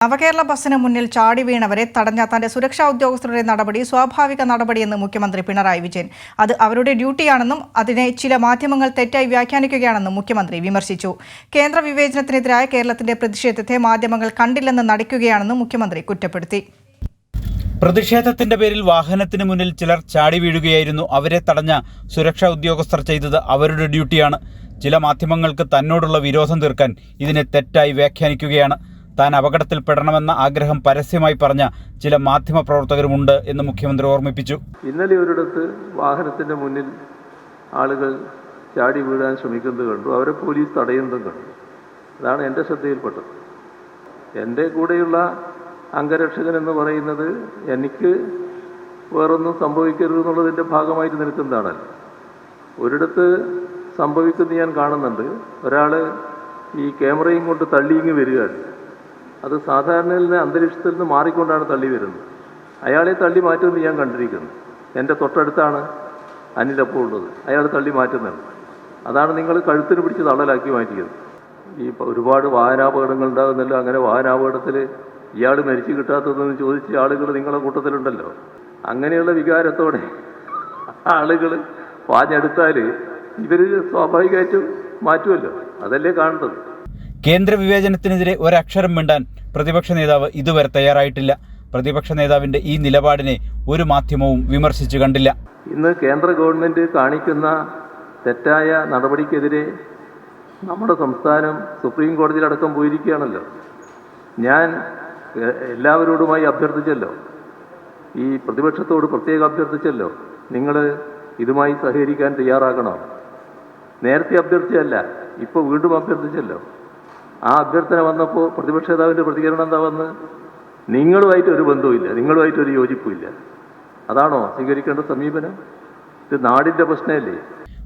നവകേരള ബസ്സിന് മുന്നിൽ ചാടി വീണവരെ തടഞ്ഞ തന്റെ സുരക്ഷാ ഉദ്യോഗസ്ഥരുടെ നടപടി സ്വാഭാവിക നടപടിയെന്ന് മുഖ്യമന്ത്രി പിണറായി വിജയൻ. അത് അവരുടെ ഡ്യൂട്ടിയാണെന്നും അതിനെ ചില മാധ്യമങ്ങൾ തെറ്റായി വ്യാഖ്യാനിക്കുകയാണെന്നും മുഖ്യമന്ത്രി വിമർശിച്ചു. കേന്ദ്ര വിവേചനത്തിനെതിരായ കേരളത്തിന്റെ പ്രതിഷേധത്തെ മാധ്യമങ്ങൾ കണ്ടില്ലെന്ന് നടിക്കുകയാണെന്നും മുഖ്യമന്ത്രി കുറ്റപ്പെടുത്തി. പ്രതിഷേധത്തിന്റെ പേരിൽ വാഹനത്തിന് മുന്നിൽ ചിലർ ചാടി വീഴുകയായിരുന്നു. അവരെ തടഞ്ഞ സുരക്ഷാ ഉദ്യോഗസ്ഥർ ചെയ്തത് അവരുടെ ഡ്യൂട്ടിയാണ്. ചില മാധ്യമങ്ങൾക്ക് തന്നോടുള്ള വിരോധം തീർക്കാൻ ഇതിനെ തെറ്റായി വ്യാഖ്യാനിക്കുകയാണ്. താൻ അപകടത്തിൽപ്പെടണമെന്ന ആഗ്രഹം പരസ്യമായി പറഞ്ഞ ചില മാധ്യമ പ്രവർത്തകരുമുണ്ട് എന്ന് മുഖ്യമന്ത്രി ഓർമ്മിപ്പിച്ചു. ഇന്നലെ ഒരിടത്ത് വാഹനത്തിന്റെ മുന്നിൽ ആളുകൾ ചാടി വീഴാൻ ശ്രമിക്കുന്നത് കണ്ടു. അവരെ പോലീസ് തടയുന്നതും കണ്ടു. അതാണ് എൻ്റെ ശ്രദ്ധയിൽപ്പെട്ടത്. എൻ്റെ കൂടെയുള്ള അംഗരക്ഷകൻ എന്ന് പറയുന്നത് എനിക്ക് വേറൊന്നും സംഭവിക്കരുത് എന്നുള്ളതിൻ്റെ ഭാഗമായിട്ട് നിൽക്കുന്നതാണല്ലോ. ഒരിടത്ത് സംഭവിക്കുന്നത് ഞാൻ കാണുന്നുണ്ട്. ഒരാൾ ഈ ക്യാമറയും കൊണ്ട് തള്ളിയിങ്ങ് വരികയാണ്. അത് സാധാരണ അന്തരീക്ഷത്തിൽ നിന്ന് മാറിക്കൊണ്ടാണ് തള്ളി വരുന്നത്. അയാളെ തള്ളി മാറ്റുമെന്ന് ഞാൻ കണ്ടിരിക്കുന്നു. എൻ്റെ തൊട്ടടുത്താണ് അനിലപ്പോൾ ഉള്ളത്. അയാൾ തള്ളി മാറ്റുന്നുണ്ട്. അതാണ് നിങ്ങൾ കഴുത്തിന് പിടിച്ച് തള്ളലാക്കി മാറ്റിയത്. ഈ ഒരുപാട് വാഹനാപകടങ്ങൾ ഉണ്ടാകുന്നല്ലോ. അങ്ങനെ വാഹനാപകടത്തിൽ ഇയാൾ മരിച്ചു കിട്ടാത്തതെന്ന് ചോദിച്ച ആളുകൾ നിങ്ങളുടെ കൂട്ടത്തിലുണ്ടല്ലോ. അങ്ങനെയുള്ള വികാരത്തോടെ ആളുകൾ പാഞ്ഞെടുത്താൽ ഇവർ സ്വാഭാവികമായിട്ടും മാറ്റുമല്ലോ. അതല്ലേ കാണുന്നത്. കേന്ദ്ര വിവേചനത്തിനെതിരെ ഒരക്ഷരം മിണ്ടാൻ പ്രതിപക്ഷ നേതാവ് ഇതുവരെ തയ്യാറായിട്ടില്ല. പ്രതിപക്ഷ നേതാവിന്റെ ഈ നിലപാടിനെ ഒരു മാധ്യമവും വിമർശിച്ചു കണ്ടില്ല. ഇന്ന് കേന്ദ്ര ഗവൺമെന്റ് കാണിക്കുന്ന തെറ്റായ നടപടിക്കെതിരെ നമ്മുടെ സംസ്ഥാനം സുപ്രീം കോടതിയിലടക്കം പോയിരിക്കുകയാണല്ലോ. ഞാൻ എല്ലാവരോടുമായി അഭ്യർത്ഥിച്ചല്ലോ, ഈ പ്രതിപക്ഷത്തോട് പ്രത്യേകം അഭ്യർത്ഥിച്ചല്ലോ, നിങ്ങൾ ഇതുമായി സഹകരിക്കാൻ തയ്യാറാകണം. നേരത്തെ അഭ്യർത്ഥിച്ചല്ല, ഇപ്പോൾ വീണ്ടും അഭ്യർത്ഥിച്ചല്ലോ. ആ അഭ്യർത്ഥന വന്നപ്പോൾ പ്രതിപക്ഷ നേതാവിൻ്റെ പ്രതികരണം എന്താ വന്ന്? നിങ്ങളുമായിട്ട് ഒരു ബന്ധവുമില്ല, നിങ്ങളുമായിട്ട് ഒരു യോജിപ്പുമില്ല. അതാണോ സ്വീകരിക്കേണ്ട സമീപനം? ഇത് നാടിൻ്റെ പ്രശ്നമല്ലേ?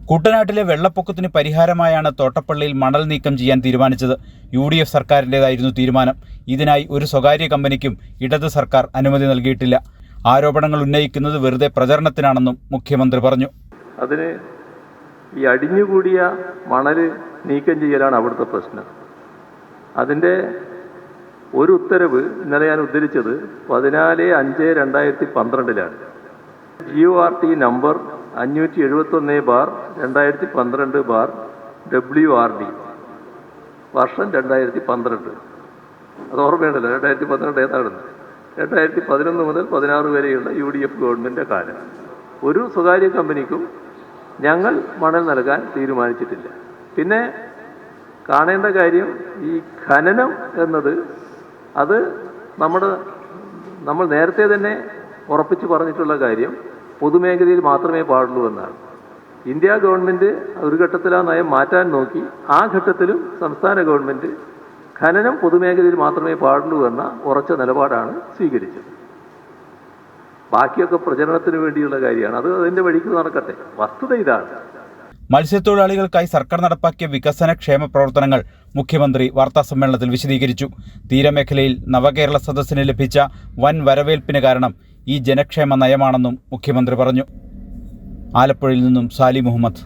കുട്ടനാട്ടിലെ വെള്ളപ്പൊക്കത്തിന് പരിഹാരമായാണ് തോട്ടപ്പള്ളിയിൽ മണൽ നീക്കം ചെയ്യാൻ തീരുമാനിച്ചത്. UDF സർക്കാരിൻ്റെതായിരുന്നു തീരുമാനം. ഇതിനായി ഒരു സ്വകാര്യ കമ്പനിക്കും ഇടത് സർക്കാർ അനുമതി നൽകിയിട്ടില്ല. ആരോപണങ്ങൾ ഉന്നയിക്കുന്നത് വെറുതെ പ്രചരണത്തിനാണെന്നും മുഖ്യമന്ത്രി പറഞ്ഞു. അതിന് ഈ അടിഞ്ഞുകൂടിയ മണൽ നീക്കം ചെയ്യലാണ് അവിടുത്തെ പ്രശ്നം. അതിൻ്റെ ഒരു ഉത്തരവ് ഇന്നലെ ഞാൻ ഉദ്ധരിച്ചത് 14/5/2012 GORT നമ്പർ 571/2012/WRD വർഷം 2012. അത് ഓർമ്മയുണ്ടല്ലോ. 2012 ഏതാണെന്ന്? 2011 മുതൽ 16 വരെയുള്ള UDF ഗവൺമെൻറ് കാലം. ഒരു സ്വകാര്യ കമ്പനിക്കും ഞങ്ങൾ മണൽ നൽകാൻ തീരുമാനിച്ചിട്ടില്ല. പിന്നെ കാണേണ്ട കാര്യം, ഈ ഖനനം എന്നത് അത് നമ്മൾ നേരത്തെ തന്നെ ഉറപ്പിച്ച് പറഞ്ഞിട്ടുള്ള കാര്യം പൊതുമേഖലയിൽ മാത്രമേ പാടുള്ളൂ എന്നാണ്. ഇന്ത്യ ഗവൺമെൻറ് ഒരു ഘട്ടത്തിൽ ആ നയം മാറ്റാൻ നോക്കി. ആ ഘട്ടത്തിലും സംസ്ഥാന ഗവൺമെൻറ് ഖനനം പൊതുമേഖലയിൽ മാത്രമേ പാടുള്ളൂ എന്ന ഉറച്ച നിലപാടാണ് സ്വീകരിച്ചത്. ബാക്കിയൊക്കെ പ്രചരണത്തിന് വേണ്ടിയുള്ള കാര്യമാണ്. അത് അതിൻ്റെ വഴിക്ക് നടക്കട്ടെ. വസ്തുത ഇതാണ്. മത്സ്യത്തൊഴിലാളികൾക്കായി സർക്കാർ നടപ്പാക്കിയ വികസന ക്ഷേമ പ്രവർത്തനങ്ങൾ മുഖ്യമന്ത്രി വാർത്താസമ്മേളനത്തിൽ വിശദീകരിച്ചു. തീരമേഖലയിൽ നവകേരള സദസ്സിന് ലഭിച്ച വൻ വരവേൽപ്പിന് കാരണം ഈ ജനക്ഷേമ നയമാണെന്നും മുഖ്യമന്ത്രി പറഞ്ഞു. ആലപ്പുഴയിൽ നിന്നും സാലി മുഹമ്മദ്.